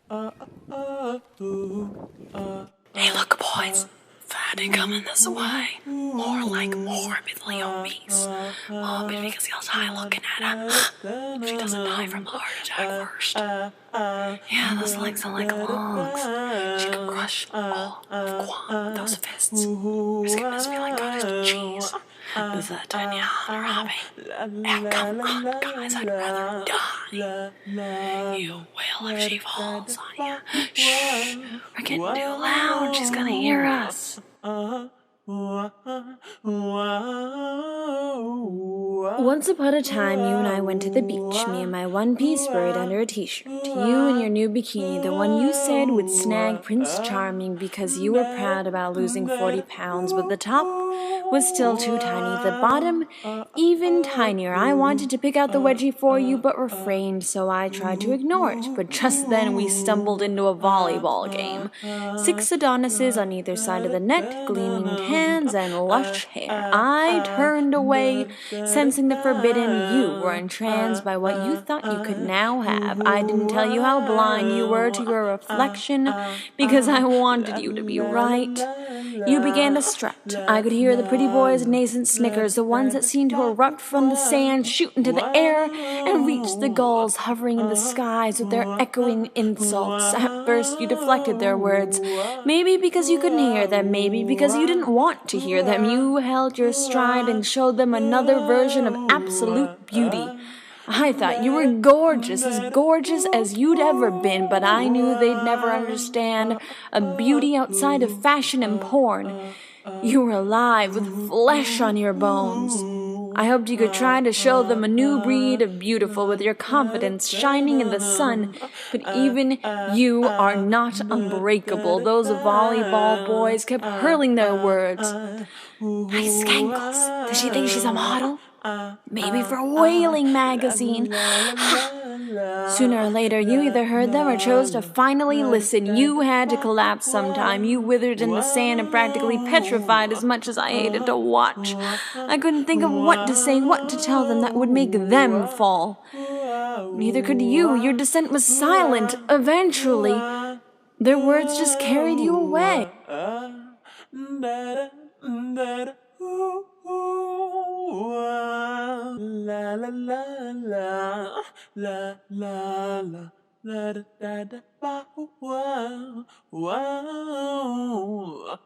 Hey, look, boys. Fatty coming this way. More like morbidly obese. Maybe because he'll die looking at her. If she doesn't die from a heart attack first. Yeah, those legs are like logs. She could crush all of Guam with those fists. Her skin must be like cottage cheese. Is that Tanya or Robbie? Yeah, come on, guys, I'd rather die. You will if she falls on you. Shh, we're getting too loud. She's gonna hear us. Once upon a time, you and I went to the beach, me and my one-piece buried under a t-shirt. You in your new bikini, the one you said would snag Prince Charming because you were proud about losing 40 pounds, but the top was still too tiny, the bottom even tinier. I wanted to pick out the wedgie for you, but refrained, so I tried to ignore it. But just then we stumbled into a volleyball game. 6 Adonises on either side of the net, gleaming hands and lush hair. I turned away, sensing the forbidden. You were entranced by what you thought you could now have. I didn't tell you how blind you were to your reflection because I wanted you to be right. You began to strut. I could hear the pretty boys' nascent snickers, the ones that seemed to erupt from the sand, shoot into the air, and reach the gulls hovering in the skies with their echoing insults. At first you deflected their words, maybe because you couldn't hear them, maybe because you didn't want to hear them. You held your stride and showed them another version of absolute beauty. I thought you were gorgeous as you'd ever been, but I knew they'd never understand a beauty outside of fashion and porn. You were alive with flesh on your bones. I hoped you could try to show them a new breed of beautiful with your confidence shining in the sun, but even you are not unbreakable. Those volleyball boys kept hurling their words. Nice skankles. Does she think she's a model? Maybe for a whaling magazine. Sooner or later, you either heard them or chose to finally listen. You had to collapse sometime. You withered in the sand and practically petrified as much as I hated to watch. I couldn't think of what to say, what to tell them that would make them fall. Neither could you. Your descent was silent. Eventually, their words just carried you away. La la la la la la la da da da ba wow wow